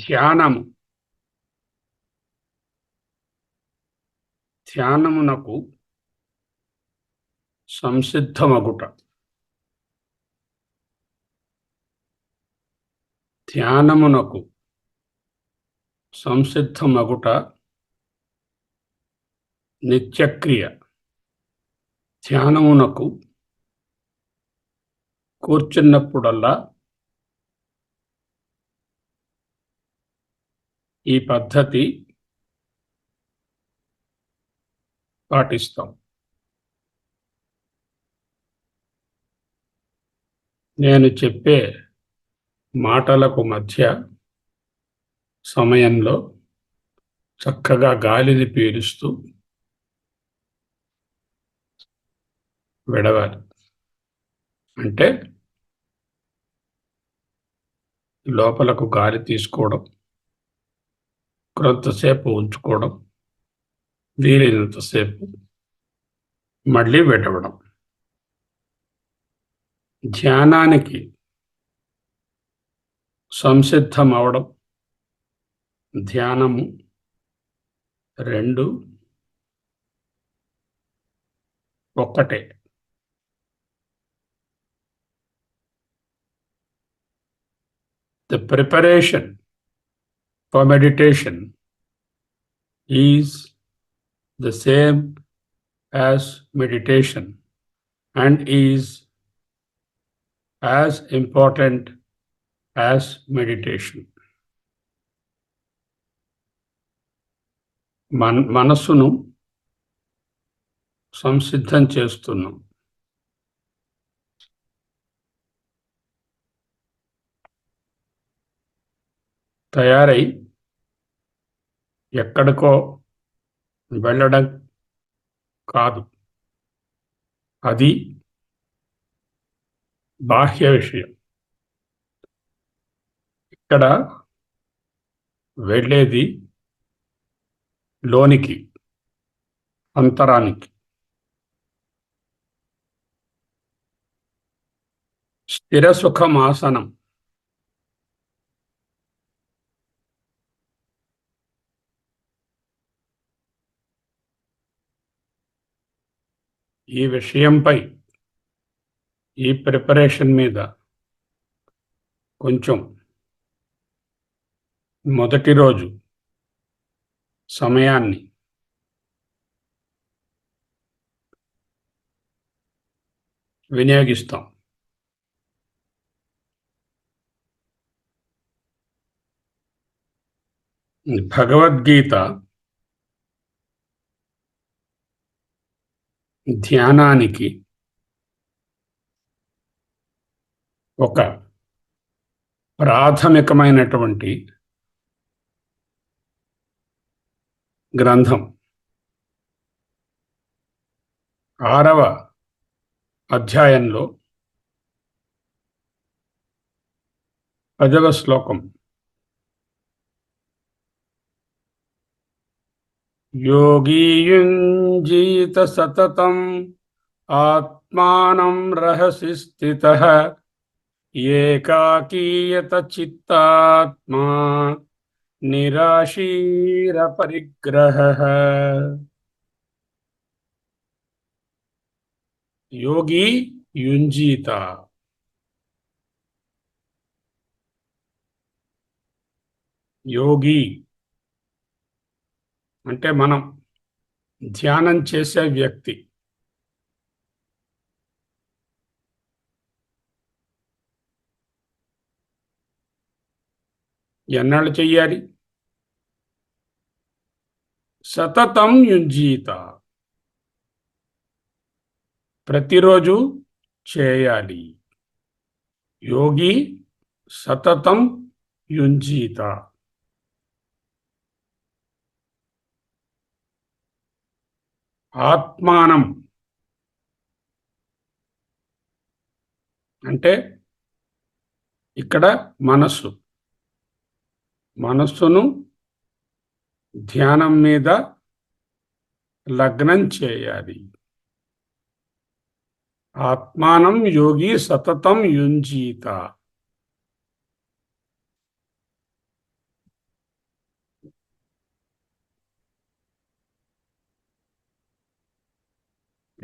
ధ్యానము ధ్యానమునకు సంసిద్ధమగుట. ధ్యానమునకు సంసిద్ధమగుట నిత్యక్రియ. ధ్యానమునకు కూర్చున్నప్పుడల్లా ఈ పద్ధతి పాటిస్తాం. నేను చెప్పే మాటలకు మధ్య సమయంలో చక్కగా గాలిని పీలుస్తూ విడవాలి. అంటే లోపలకు గాలి తీసుకోవడం, కొంతసేపు ఉంచుకోవడం, వీలైనంతసేపు మళ్ళీ విడవడం. ధ్యానానికి సంసిద్ధం అవడం, ధ్యానము రెండు ఒక్కటే. The preparation for meditation is the same as meditation and is as important as meditation. మనస్సును సంసిద్ధం చేస్తున్నాం. తయారై ఎక్కడికో వెళ్ళడం కాదు, అది బాహ్య విషయం. ఇక్కడ వెళ్ళేది లోనికి, అంతరానికి. స్థిర సుఖమాసనం ఈ విషయంపై, ఈ ప్రిపరేషన్ మీద కొంచెం మొదటి రోజు సమయాన్ని వినియోగిస్తాం. భగవద్గీత ధ్యానానికి ఒక ప్రాథమికమైనటువంటి గ్రంథం. 6వ అధ్యాయంలో 10వ శ్లోకం, యోగీ యుంజీత సతతం ఆత్మానం రహసి స్థితః ఏకాకీయత చిత్తాత్మా నిరాశీర పరిగ్రహః. యోగి యుంజీత. యోగి అంటే మనం ధ్యానం చేసే వ్యక్తి. ఎన్నాళ్ళు చెయ్యాలి? సతతం యుంజీత, ప్రతిరోజు చేయాలి. యోగి సతతం యుంజీత. ఆత్మానం అంటే ఇక్కడ మనస్సును ధ్యానం మీద లగ్నం చేయాలి. ఆత్మానం యోగి సతతం యుంజీత.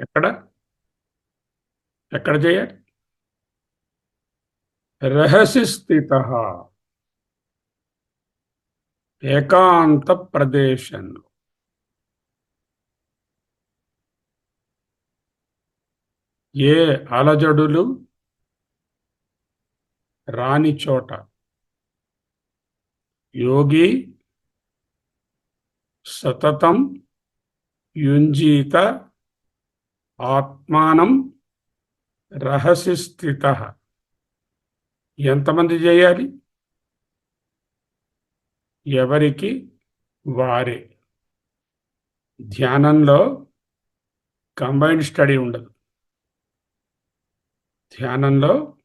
ఎక్కడ ఎక్కడ చేయాలి? రహసి స్థిత, ఏకాంత ప్రదేశంలో. ఏ అలజడులు రాని చోట యోగి సతతం యుంజీత ఆత్మానం రహసి స్థిత. ఎంతమంది చేయాలి? ఎవరికి వారే. ధ్యానంలో కంబైన్డ్ స్టడీ ఉండదు. ధ్యానంలో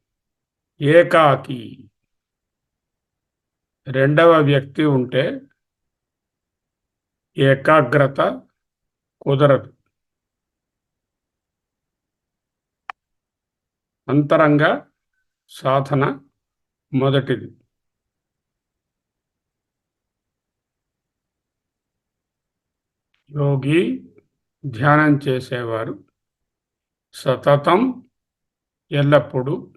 ఏకాకి, రెండవ వ్యక్తి ఉంటే ఏకాగ్రత కుదరదు. అంతరంగ సాధన మొదటిది. యోగి, ధ్యానం చేసేవారు సతతం, ఎల్లప్పుడూ,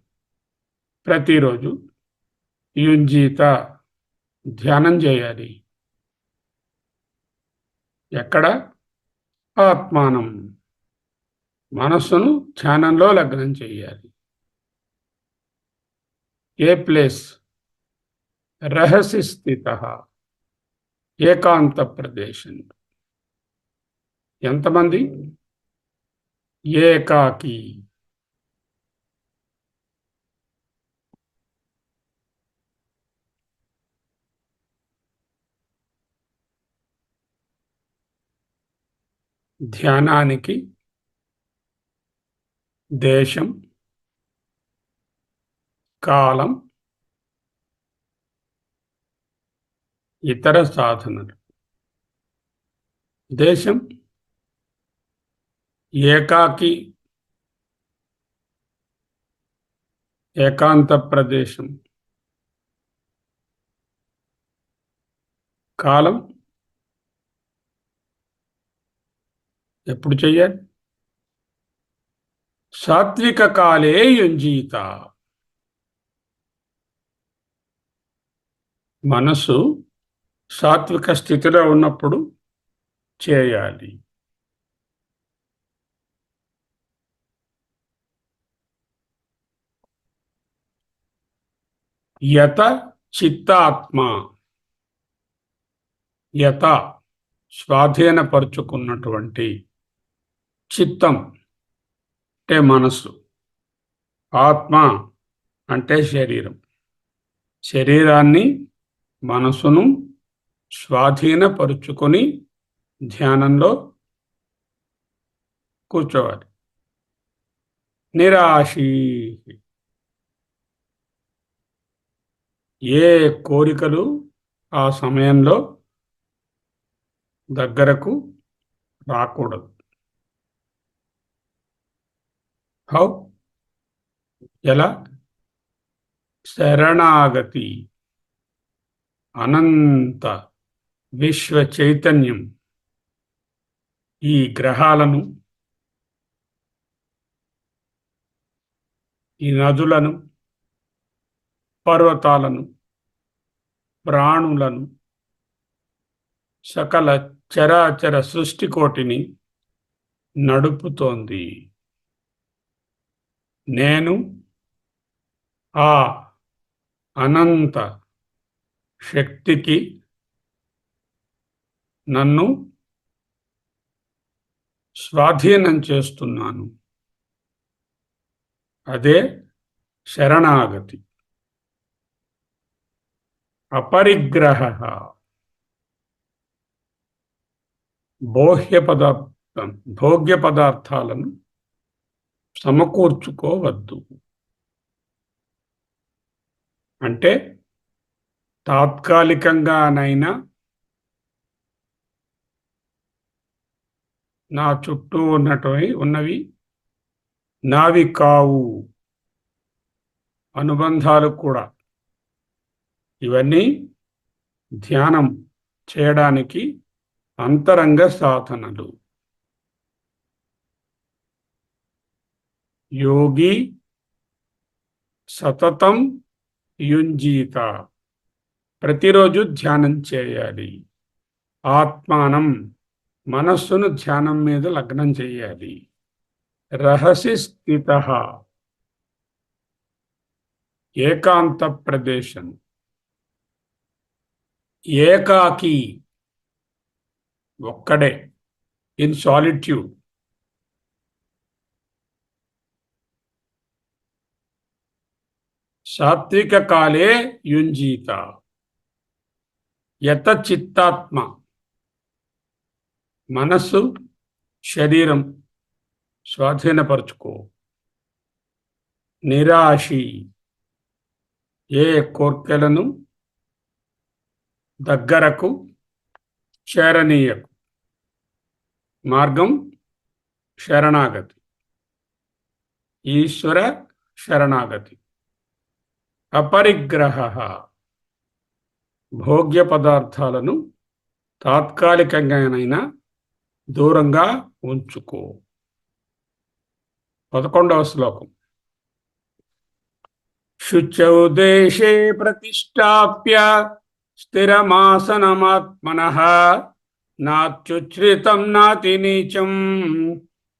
ప్రతిరోజు యుంజీత, ధ్యానం చేయాలి. ఎక్కడ? ఆత్మానం, మనస్సును ధ్యానంలో లగ్నం చేయాలి. ఏ ప్లేస్? రహసి స్థిత, ఏకాంత ప్రదేశం. ఎంతమంది? ఏకాకి. ధ్యానానికి దేశం, కాలం, ఇతర సాధనలు. దేశం ఏకాకి, ఏకాంత ప్రదేశం. కాలం ఎప్పుడు చెయ్యాలి? సాత్విక కాలే యుంజీత. మనసు సాత్విక స్థితిలో ఉన్నప్పుడు చేయాలి. యత చిత్తాత్మ, యత స్వాధీనపరుచుకున్నటువంటి చిత్తం అంటే మనస్సు, ఆత్మ అంటే శరీరం. శరీరాన్ని, మనసును స్వాధీనపరుచుకొని ధ్యానంలో కూర్చోవాలి. నిరాశి, ఏ కోరికలు ఆ సమయంలో దగ్గరకు రాకూడదు. హౌ? ఎలా? శరణాగతి, అనంత విశ్వ చైతన్యం ఈ గ్రహాలను, ఈ నదులను, పర్వతాలను, ప్రాణులను, సకల చరాచర సృష్టికోటిని నడుపుతోంది. నేను ఆ అనంత శక్తికి నన్ను స్వాధీనం చేస్తున్నాను. అదే శరణాగతి. అపరిగ్రహ, భోగ్య పదార్థాలను సమకూర్చుకోవద్దు. అంటే తాత్కాలికంగానైనా నా చుట్టూ ఉన్నవి నావి కావు. అనుబంధాలు కూడా. ఇవన్నీ ధ్యానం చేయడానికి అంతరంగ సాధనలు. యోగి సతతం యుంజీత. ప్రతిరోజు ధ్యానం చేయాలి. ఆత్మానం మనస్సును ధ్యానం మీద లగ్నం చేయాలి. రహసి స్థితః ఏకాంత ప్రదేశం. ఏకాకి ఒక్కడే, ఇన్ సాలిట్యూడ్. సాత్విక కాలే యుంజీత. యత చిత్తాత్మ మనస్సు శరీరం స్వాధీనపరుచుకో. నిరాశి ఏ కోర్కెలను దగ్గరకు చేరనీయకు. మార్గం శరణాగతి, ఈశ్వర శరణాగతి. అపరిగ్రహ భోగ్య పదార్థాలను తాత్కాలికంగానైనా దూరంగా ఉంచుకో. 11వ శ్లోకం. శుచౌ దేశే ప్రతిష్టాప్య స్థిరమాసనమాత్మనః నాత్యుచ్ఛ్రితం నాతి నీచం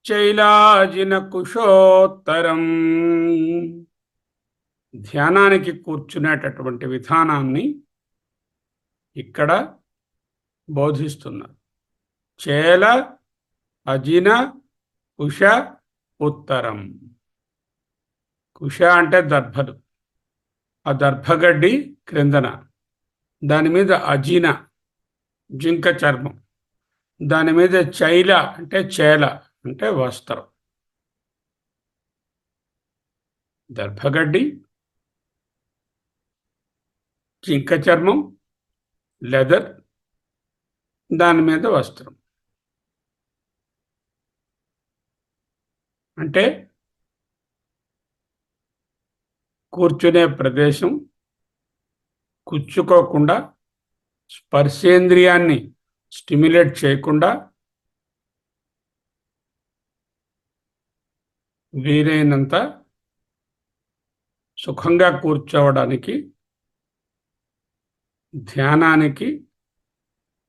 చైలాజిన కుశోత్తరం. ధ్యానానికి కూర్చునేటటువంటి విధానాన్ని ఇక్కడ బోధిస్తున్నారు. చేల అజిన కుశ ఉత్తరం. కుశ అంటే దర్భలు, ఆ దర్భగడ్డి క్రిందన, దాని మీద అజిన జింక చర్మం, దాని మీద చైల అంటే చేల అంటే వస్త్రం. దర్భగడ్డి, జింక చర్మం, లెదర్, దాని మీద వస్త్రం. అంటే కూర్చునే ప్రదేశం కూర్చుకోకుండా, స్పర్శేంద్రియాన్ని స్టిమ్యులేట్ చేయకుండా, వీలైనంత సుఖంగా కూర్చోవడానికి, ధ్యానానికి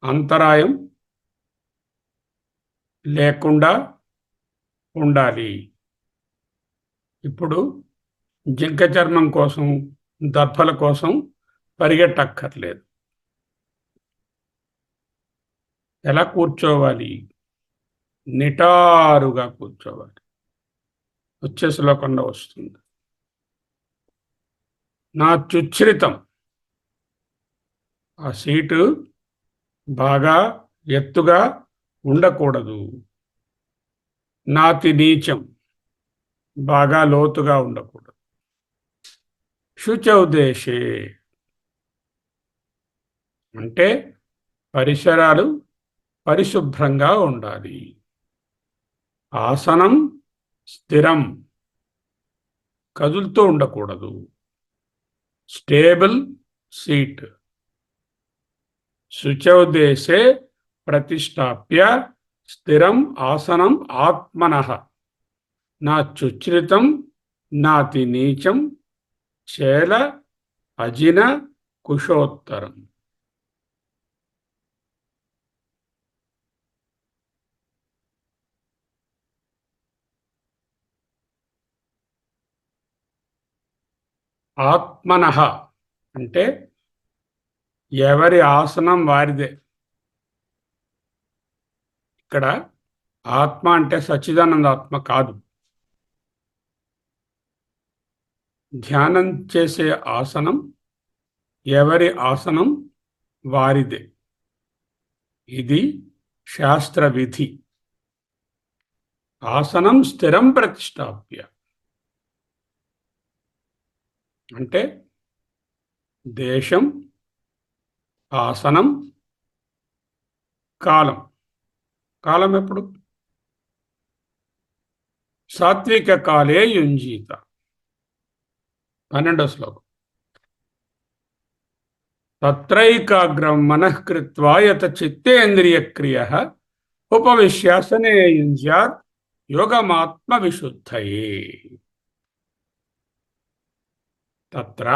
అంతరాయం లేకుండా ఉండాలి. ఇప్పుడు జింక చర్మం కోసం, దర్భల కోసం పరిగెట్టక్కర్లేదు. ఎలా కూర్చోవాలి? నిటారుగా కూర్చోవాలి. వచ్చే శ్లోకంలో వస్తుంది. నా చుచ్ఛ్రితం, ఆ సీటు బాగా ఎత్తుగా ఉండకూడదు. నాతి నీచం, బాగా లోతుగా ఉండకూడదు. శుచౌ దేశే అంటే పరిసరాలు పరిశుభ్రంగా ఉండాలి. ఆసనం స్థిరం, కదులుతూ ఉండకూడదు. Stable seat. శుచౌ దేశే ప్రతిష్టాప్య స్థిరం ఆసనం ఆత్మనః నాచ్యుచ్ఛ్రితం నాతి నీచం చేల అజిన కుశోత్తరం. ఆత్మనః అంటే ఎవరి ఆసనం వారిదే. ఇక్కడ ఆత్మ అంటే సచ్చిదానంద ఆత్మ కాదు. ధ్యానం చేసే ఆసనం ఎవరి ఆసనం వారిదే. ఇది శాస్త్ర విధి. ఆసనం స్థిరం ప్రతిష్టాప్య అంటే దేశం, ఆసనం, కాలం. కాలం ఎప్పుడు? సాత్విక కాలే యుంజీత. 12వ శ్లోకం. తత్రైకాగ్రం మనఃకృత్వా యత చిత్తేంద్రియక్రియః ఉపవిశ్యాసనే యుంజ్యాత్ యోగమాత్మ విశుద్ధయే. తత్ర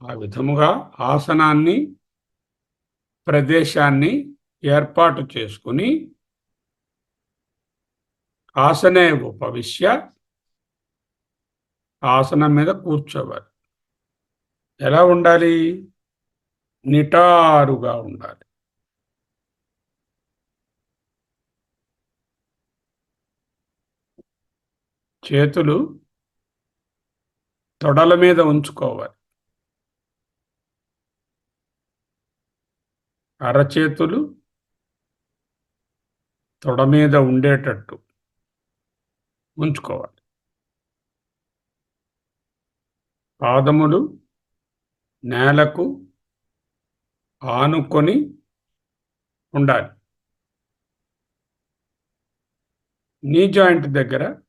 ఆ విధముగా ఆసనాన్ని ప్రదేశాన్ని ఏర్పాటు చేసుకుని ఆసనే ఉపవిశ్య ఆసనం మీద కూర్చోవాలి. ఎలా ఉండాలి? నిటారుగా ఉండాలి. చేతులు తొడల మీద ఉంచుకోవాలి. అరచేతులు తొడ మీద ఉండేటట్టు ఉంచుకోవాలి. పాదములు నేలకు ఆనుకొని ఉండాలి. నీ జాయింట్ దగ్గర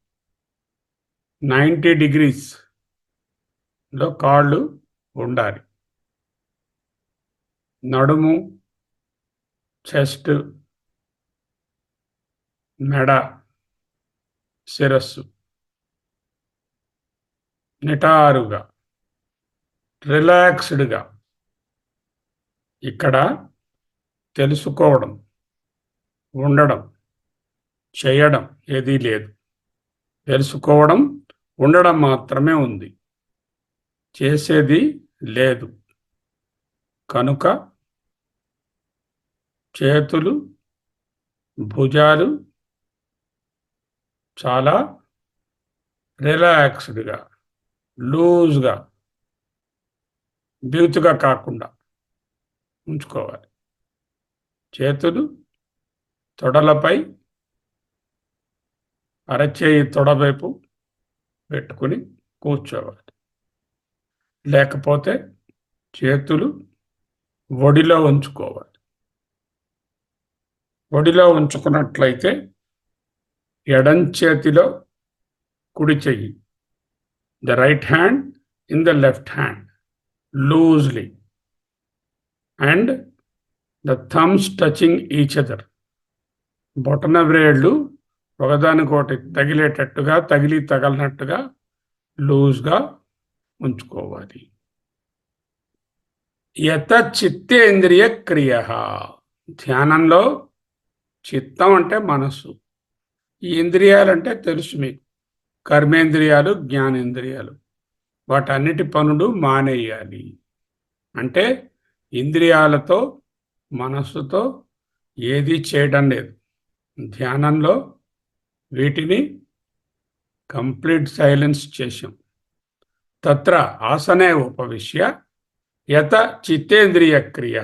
90 degrees లో కాళ్ళు ఉండాలి. నడుము, చెస్ట్, మెడ, శిరస్సు నిటారుగా రిలాక్స్డ్గా. ఇక్కడ తెలుసుకోవడం, ఉండడం, చేయడం ఏదీ లేదు. తెలుసుకోవడం, ఉండడం మాత్రమే ఉంది. చేసేది లేదు. కనుక చేతులు, భుజాలు చాలా రిలాక్స్డ్గా, లూజ్గా, బ్యూతుగా కాకుండా ఉంచుకోవాలి. చేతులు తొడలపై అరచేయి తొడవైపు పెట్టుకుని కూర్చోవాలి. లేకపోతే చేతులు ఒడిలో ఉంచుకోవాలి. ఒడిలో ఉంచుకున్నట్లయితే ఎడం చేతిలో కుడి చెయ్యి, the right hand in the left hand loosely and the thumbs touching each other. బొటన వ్రేళ్ళు ఒకదానికొకటి తగిలేటట్టుగా, తగలనట్టుగా లూజ్గా ఉంచుకోవాలి. యత చిత్తేంద్రియ క్రియ. ధ్యానంలో చిత్తం అంటే మనస్సు, ఈ ఇంద్రియాలంటే తెలుసు మీకు, కర్మేంద్రియాలు, జ్ఞానేంద్రియాలు. వాటన్నిటి పనులు మానేయాలి. అంటే ఇంద్రియాలతో మనస్సుతో ఏది చేయడం లేదు. ధ్యానంలో వీటిని కంప్లీట్ సైలెన్స్ చేశాం. తత్ర ఆసనే ఉపవిశ్య యత చిత్తేంద్రియ క్రియ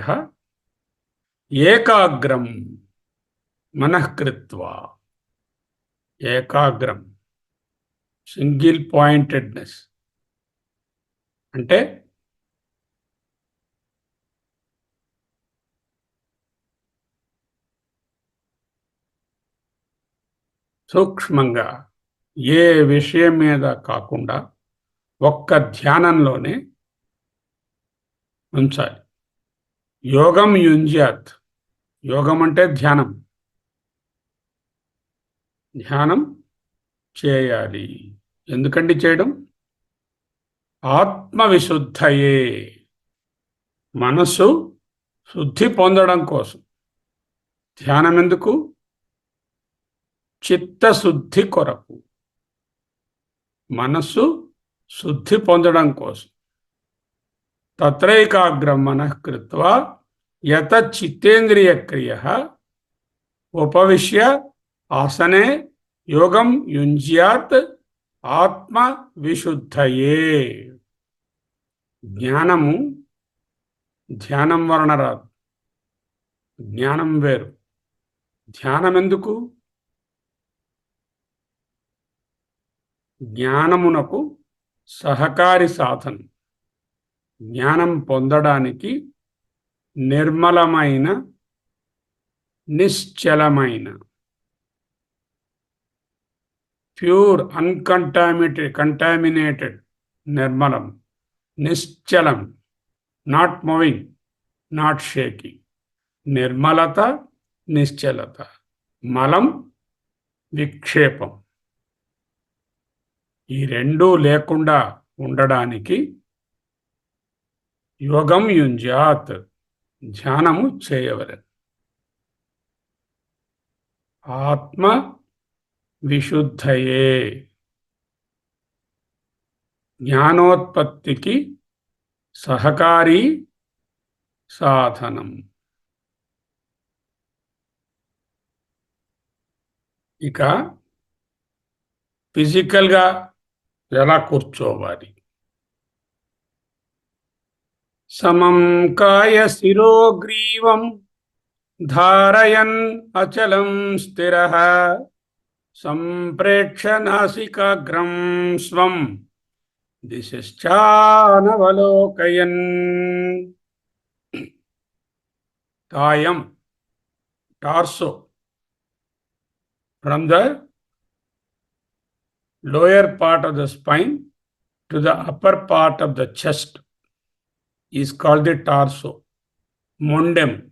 ఏకాగ్రం మనఃకృత్వా. ఏకాగ్రం, సింగిల్ పాయింటెడ్నెస్ అంటే సూక్ష్మంగా ఏ విషయం మీద కాకుండా ఒక్క ధ్యానంలోనే ఉంచాలి. యోగం యుంజ్యాత్. యోగం అంటే ధ్యానం. ధ్యానం చేయాలి. ఎందుకండి చేయడం? ఆత్మవిశుద్ధయే, మనసు శుద్ధి పొందడం కోసం. ధ్యానం ఎందుకు? చిత్తశుద్ధి కొరకు, మనస్సు శుద్ధి పొందడం కోసం. తత్రైకాగ్రం మనఃకృత్వా యత చిత్తేంద్రియ క్రియ ఉపవిశ్య ఆసనే యోగం యుంజ్యాత్ ఆత్మ విశుద్ధయే. జ్ఞానము ధ్యానం వలన రాదు. జ్ఞానం వేరు. ధ్యానం ఎందుకు? జ్ఞానమునకు సహకారి సాధనం. జ్ఞానం పొందడానికి నిర్మలమైన, నిశ్చలమైన, ప్యూర్ కంటామినేటెడ్, నిర్మలం, నిశ్చలం, నాట్ మూవింగ్, నాట్ షేకింగ్. నిర్మలత, నిశ్చలత, మలం, విక్షేపం, ఈ రెండూ లేకుండా ఉండడానికి యోగం యుంజాత్ ధ్యానము చేయవలెను. ఆత్మ విశుద్ధయే జ్ఞానోత్పత్తికి సహకారి సాధనం. ఇక ఫిజికల్గా ఎలా కూర్చోవాలి? సమం కాయ శిరోగ్రీవం ధారయన్ అచలం స్థిరః సంప్రేక్ష నాసికాగ్రం స్వం దిశశ్చానవలోకయన్. కాయం, torso, from the lower part of the spine to the upper part of the chest is called the torso. Mundam,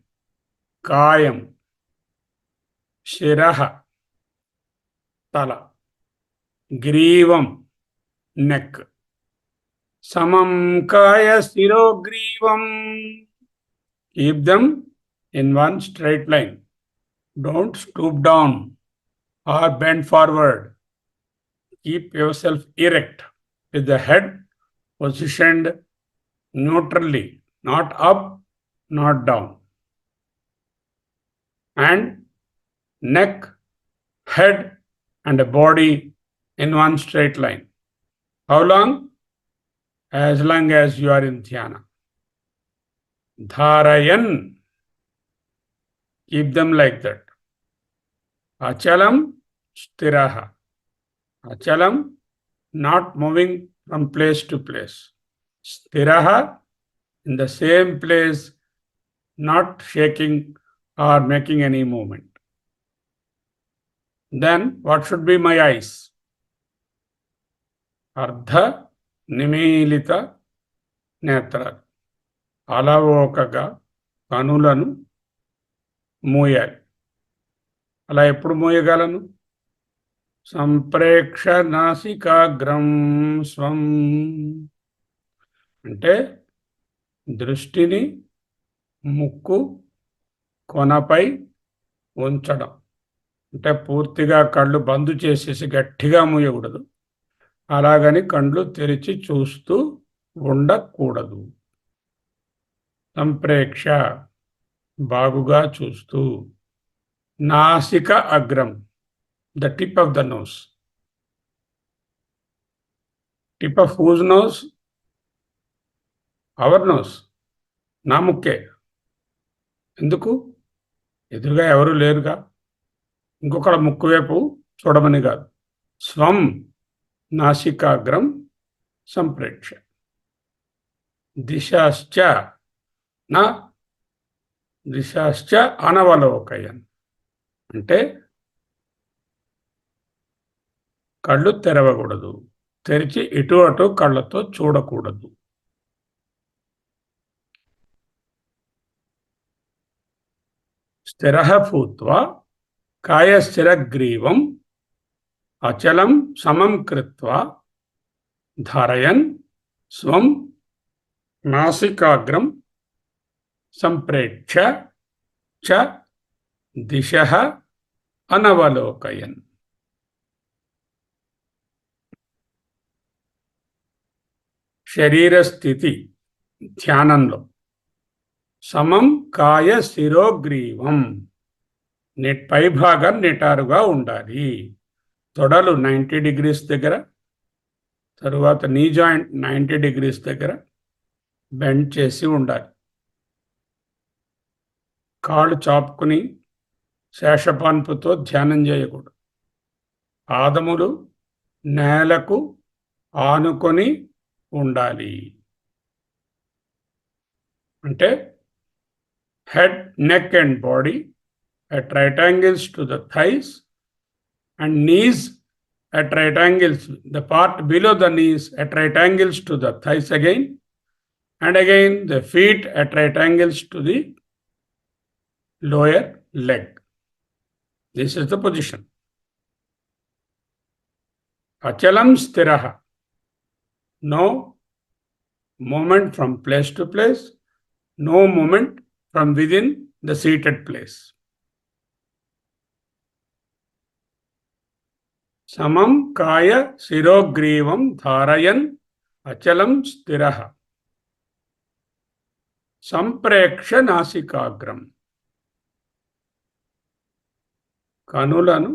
kayam, shiraha, tala, grivam, neck. Samam kaya stiro grivam. Keep them in one straight line. Don't stoop down or bend forward. Keep yourself erect with the head positioned neutrally, not up, not down. And neck, head, and body in one straight line. How long? As long as you are in dhyana. Dharayan. Keep them like that. Achalam stiraha. Achalam, not moving from place to place. Stiraha, in the same place, not shaking or making any movement. Then what should be my eyes? Ardha nimilita netra. అలవోకగా కనులను మూయాలి. అలా ఎప్పుడు మూయగలను? సంప్రేక్ష నాసికాగ్రం స్వం. అంటే దృష్టిని ముక్కు కొనపై ఉంచడం. అంటే పూర్తిగా కళ్ళు బంద్ చేసేసి గట్టిగా మూయకూడదు. అలాగని కళ్ళు తెరిచి చూస్తూ ఉండకూడదు. సంప్రేక్ష, బాగుగా చూస్తూ. నాసిక అగ్రం, the tip of the nose. Tip of whose nose? Our nose. నా ముక్కే. ఎందుకు? ఎదురుగా ఎవరు లేరుగా. ఇంకొకళ్ళ ముక్కు వైపు చూడమని కాదు. స్వం నాసికాగ్రం సంప్రేక్ష. దిశాశ్చ నా దిశాశ్చ అనవలోకయన్. అంటే కళ్ళు తెరవకూడదు. తెరిచి ఇటు అటు కళ్ళతో చూడకూడదు. స్థిరః భూత్వా కాయస్థిరగ్రీవం అచలం సమం కృత్వా ధారయన్ స్వం నాసికాగ్రం సంప్రేక్ష చ దిశః అనవలోకయన్. శరీర స్థితి ధ్యానంలో సమం కాయ శిరోగ్రీవం. పై భాగం నిటారుగా ఉండాలి. తొడలు 90 degrees దగ్గర, తరువాత నీ జాయింట్ 90 degrees దగ్గర బెండ్ చేసి ఉండాలి. కాళ్ళు చాపుకుని శేషపాన్పుతో ధ్యానం చేయకూడదు. పాదములు నేలకు ఆనుకొని ఉండాలి. అంటే head, neck and body at right angles to the thighs and knees at right angles, the part below the knees at right angles to the thighs again, and again the feet at right angles to the lower leg. This is the position. Achalam stiraha. no movement from place to place, no movement from within the seated place. సమం కాయ శిరోగ్రీవం ధారయన్ అచలం స్థిరః సంప్రేక్ష నాసికాగ్రం. కనులను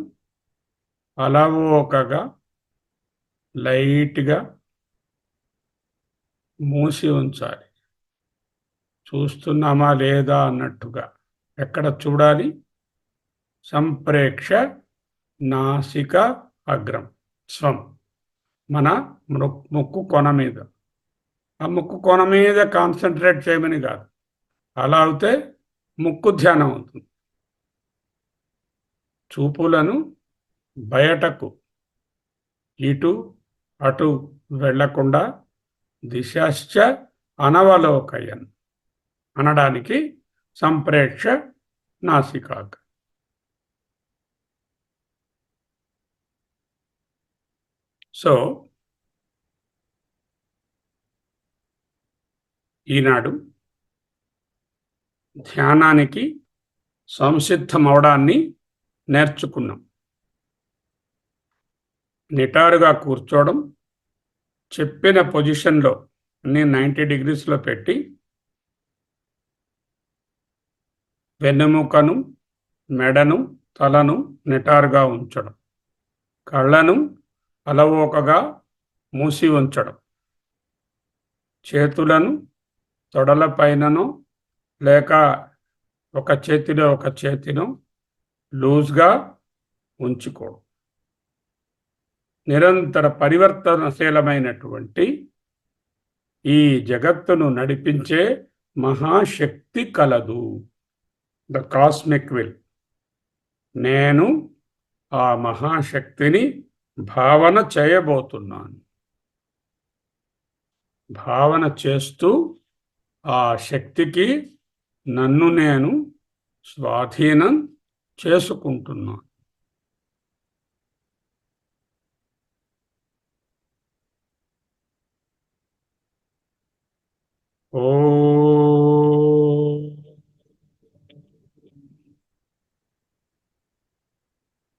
అలవోకగా లైట్గా మూసి ఉంచాలి. చూస్తున్నామా లేదా అన్నట్టుగా. ఎక్కడ చూడాలి? సంప్రేక్ష నాసిక అగ్రం, స్వం, మన ముక్కు కొన మీద. ఆ ముక్కు కొన మీద కాన్సన్ట్రేట్ చేయమని కాదు. అలా అవుతే ముక్కు ధ్యానం అవుతుంది. చూపులను బయటకు ఇటు అటు వెళ్లకుండా దిశాశ్చ అనవలోకయన్ అనడానికి సంప్రేక్ష నాసికాగ్రం. సో ఈనాడు ధ్యానానికి సంసిద్ధమవడాన్ని నేర్చుకున్నాం. నిటారుగా కూర్చోవడం, చెప్పిన పొజిషన్లో అన్ని 90 degreesలో పెట్టి వెన్నెముకను, మెడను, తలను నిటారుగా ఉంచడం, కళ్ళను అలవోకగా మూసి ఉంచడం, చేతులను తొడలపైననో లేక ఒక చేతిలో ఒక చేతినో లూజ్గా ఉంచుకోవడం. నిరంతర పరివర్తనశీలమైనటువంటి ఈ జగత్తును నడిపించే మహాశక్తి కలదు, ద కాస్మిక్ విల్. నేను ఆ మహాశక్తిని భావన చేయబోతున్నాను. భావన చేస్తూ ఆ శక్తికి నన్ను నేను స్వాధీనం చేసుకుంటున్నాను. ఓం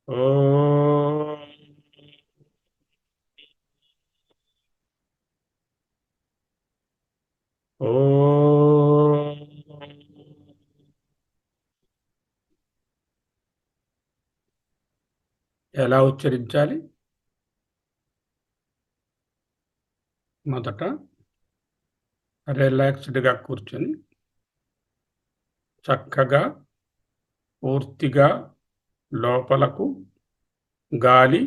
ఓం ఓం. ఎలా ఉచ్చరించాలి? మొదట రిలాక్స్డ్గా కూర్చొని చక్కగా పూర్తిగా లోపలకు గాలి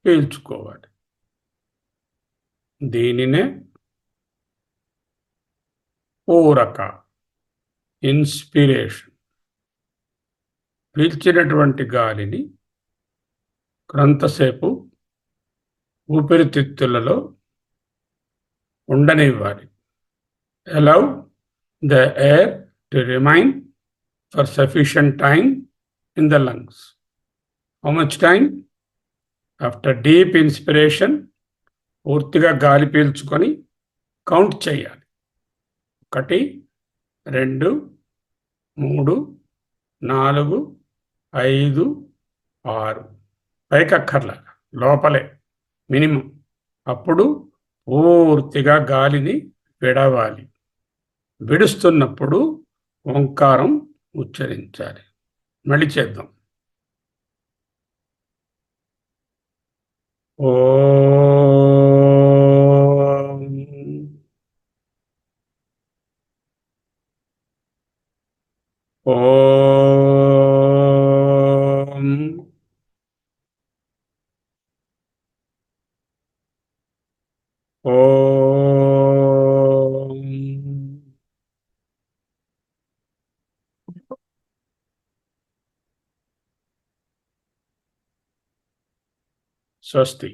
పీల్చుకోవాలి. దీనినే పూరక, ఇన్స్పిరేషన్. పీల్చినటువంటి గాలిని కొంతసేపు ఊపిరితిత్తులలో ఉండనివ్వాలి. Allow the air to remain for sufficient time in the lungs. How much time? After deep inspiration, పూర్తిగా గాలి పీల్చుకొని కౌంట్ చేయాలి. 1 2 3 4 5 6. పైకక్కర్లా, లోపలే మినిమం. అప్పుడు పూర్తిగా గాలిని విడవాలి. విడుస్తున్నప్పుడు ఓంకారం ఉచ్చరించాలి. మళ్ళీ చేద్దాం. ఓం ఓం ఓం. స్వస్తి.